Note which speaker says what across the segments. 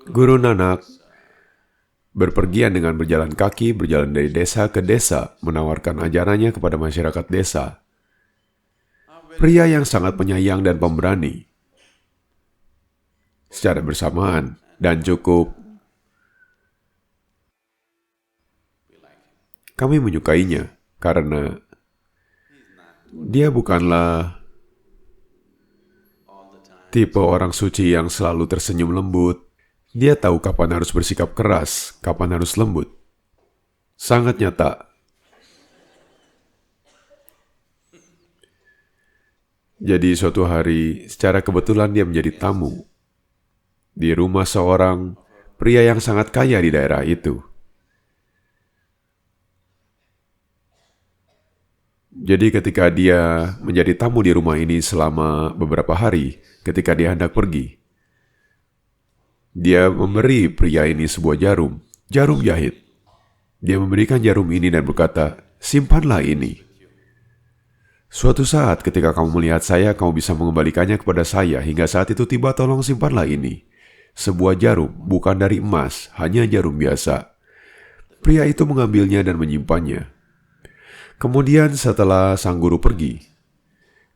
Speaker 1: Guru Nanak berpergian dengan berjalan kaki, berjalan dari desa ke desa, menawarkan ajarannya kepada masyarakat desa. Pria yang sangat penyayang dan pemberani. Secara bersamaan dan cukup, kami menyukainya karena dia bukanlah tipe orang suci yang selalu tersenyum lembut. Dia tahu kapan harus bersikap keras, kapan harus lembut. Sangat nyata. Jadi suatu hari, secara kebetulan dia menjadi tamu di rumah seorang pria yang sangat kaya di daerah itu. Jadi ketika dia menjadi tamu di rumah ini selama beberapa hari, ketika dia hendak pergi, dia memberi pria ini sebuah jarum, jarum jahit. Dia memberikan jarum ini dan berkata, simpanlah ini. Suatu saat ketika kamu melihat saya, kamu bisa mengembalikannya kepada saya. Hingga saat itu tiba, tolong simpanlah ini. Sebuah jarum, bukan dari emas, hanya jarum biasa. Pria itu mengambilnya dan menyimpannya. Kemudian setelah sang guru pergi,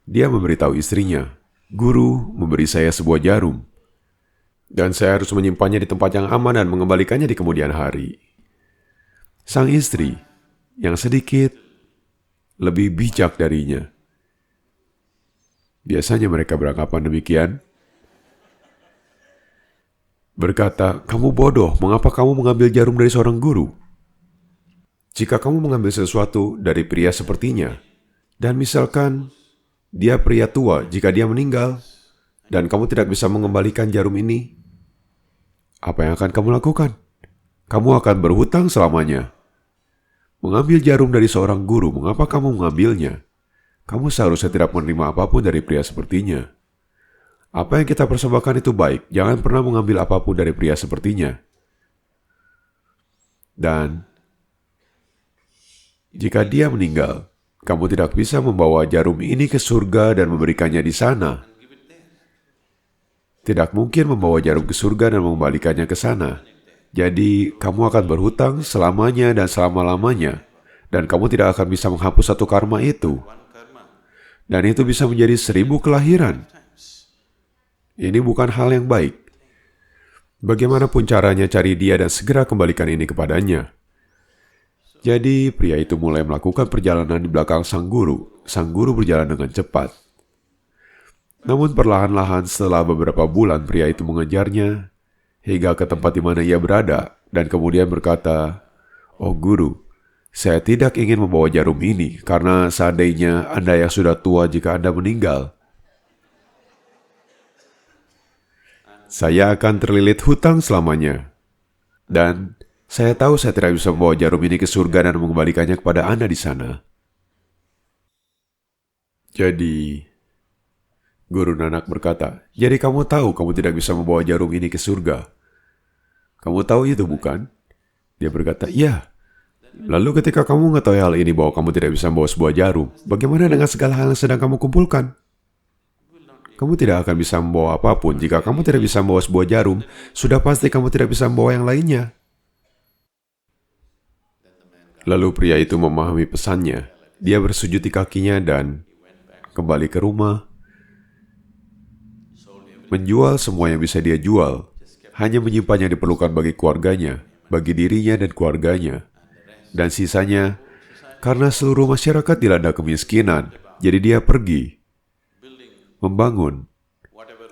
Speaker 1: dia memberitahu istrinya, guru memberi saya sebuah jarum. Dan saya harus menyimpannya di tempat yang aman dan mengembalikannya di kemudian hari. Sang istri, yang sedikit lebih bijak darinya. Biasanya mereka beranggapan demikian. Berkata, kamu bodoh, mengapa kamu mengambil jarum dari seorang guru? Jika kamu mengambil sesuatu dari pria sepertinya, dan misalkan dia pria tua jika dia meninggal, dan kamu tidak bisa mengembalikan jarum ini, apa yang akan kamu lakukan? Kamu akan berhutang selamanya. Mengambil jarum dari seorang guru, mengapa kamu mengambilnya? Kamu seharusnya tidak menerima apapun dari pria sepertinya. Apa yang kita persembahkan itu baik, jangan pernah mengambil apapun dari pria sepertinya. Dan jika dia meninggal, kamu tidak bisa membawa jarum ini ke surga dan memberikannya di sana. Tidak mungkin membawa jarum ke surga dan mengembalikannya ke sana. Jadi, kamu akan berhutang selamanya dan selama-lamanya. Dan kamu tidak akan bisa menghapus satu karma itu. Dan itu bisa menjadi 1000 kelahiran. Ini bukan hal yang baik. Bagaimanapun caranya cari dia dan segera kembalikan ini kepadanya. Jadi, pria itu mulai melakukan perjalanan di belakang sang guru. Sang guru berjalan dengan cepat. Namun perlahan-lahan setelah beberapa bulan pria itu mengejarnya hingga ke tempat di mana ia berada dan kemudian berkata, "Oh guru, saya tidak ingin membawa jarum ini karena seandainya Anda yang sudah tua jika Anda meninggal, saya akan terlilit hutang selamanya. Dan saya tahu saya tidak bisa membawa jarum ini ke surga dan mengembalikannya kepada Anda di sana." Jadi, Guru Nanak berkata, "Jadi kamu tahu kamu tidak bisa membawa jarum ini ke surga. Kamu tahu itu bukan?" Dia berkata, "Iya." "Lalu ketika kamu mengetahui hal ini bahwa kamu tidak bisa membawa sebuah jarum, bagaimana dengan segala hal yang sedang kamu kumpulkan? Kamu tidak akan bisa membawa apapun. Jika kamu tidak bisa membawa sebuah jarum, sudah pasti kamu tidak bisa membawa yang lainnya." Lalu pria itu memahami pesannya. Dia bersujud di kakinya dan kembali ke rumah, menjual semua yang bisa dia jual, hanya menyimpan yang diperlukan bagi keluarganya, bagi dirinya dan keluarganya. Dan sisanya, karena seluruh masyarakat dilanda kemiskinan, jadi dia pergi, membangun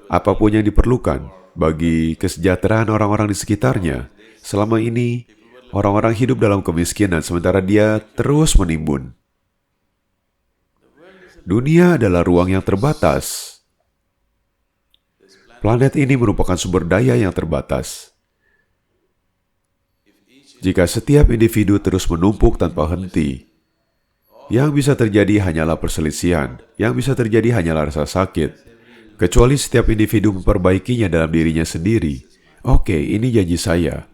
Speaker 1: apapun yang diperlukan bagi kesejahteraan orang-orang di sekitarnya. Selama ini, orang-orang hidup dalam kemiskinan, sementara dia terus menimbun. Dunia adalah ruang yang terbatas. Planet ini merupakan sumber daya yang terbatas. Jika setiap individu terus menumpuk tanpa henti, yang bisa terjadi hanyalah perselisihan, yang bisa terjadi hanyalah rasa sakit, kecuali setiap individu memperbaikinya dalam dirinya sendiri. Oke, ini janji saya.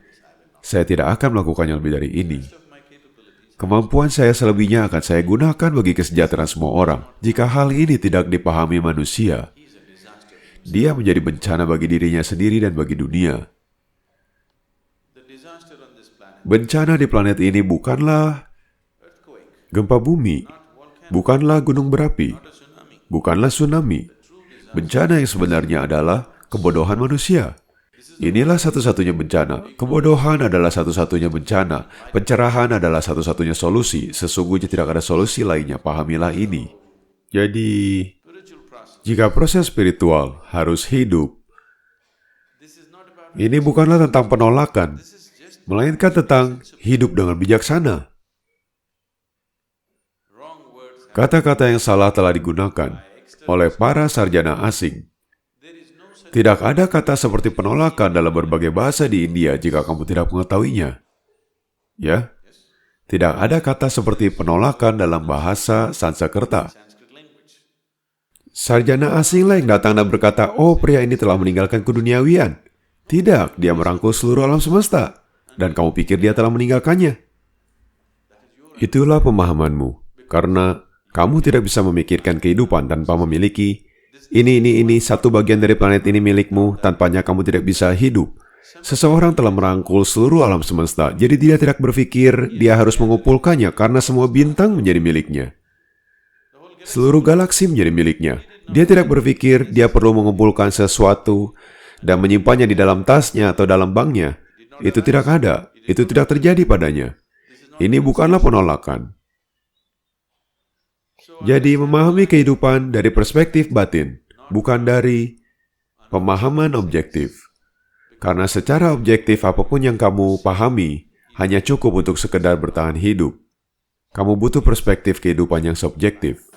Speaker 1: Saya tidak akan melakukannya lebih dari ini. Kemampuan saya selebihnya akan saya gunakan bagi kesejahteraan semua orang. Jika hal ini tidak dipahami manusia, dia menjadi bencana bagi dirinya sendiri dan bagi dunia. Bencana di planet ini bukanlah gempa bumi, bukanlah gunung berapi, bukanlah tsunami. Bencana yang sebenarnya adalah kebodohan manusia. Inilah satu-satunya bencana. Kebodohan adalah satu-satunya bencana. Pencerahan adalah satu-satunya solusi. Sesungguhnya tidak ada solusi lainnya. Pahamilah ini. Jadi, jika proses spiritual harus hidup, ini bukanlah tentang penolakan, melainkan tentang hidup dengan bijaksana. Kata-kata yang salah telah digunakan oleh para sarjana asing. Tidak ada kata seperti penolakan dalam berbagai bahasa di India jika kamu tidak mengetahuinya. Ya, tidak ada kata seperti penolakan dalam bahasa Sanskerta. Sarjana asinglah yang datang dan berkata, "Oh, pria ini telah meninggalkan keduniawian." Tidak, dia merangkul seluruh alam semesta. Dan kamu pikir dia telah meninggalkannya. Itulah pemahamanmu. Karena kamu tidak bisa memikirkan kehidupan tanpa memiliki ini, satu bagian dari planet ini milikmu, tanpanya kamu tidak bisa hidup. Seseorang telah merangkul seluruh alam semesta, jadi dia tidak berpikir dia harus mengumpulkannya karena semua bintang menjadi miliknya. Seluruh galaksi menjadi miliknya. Dia tidak berpikir dia perlu mengumpulkan sesuatu dan menyimpannya di dalam tasnya atau dalam banknya. Itu tidak ada. Itu tidak terjadi padanya. Ini bukanlah penolakan. Jadi memahami kehidupan dari perspektif batin, bukan dari pemahaman objektif. Karena secara objektif apapun yang kamu pahami hanya cukup untuk sekedar bertahan hidup. Kamu butuh perspektif kehidupan yang subjektif.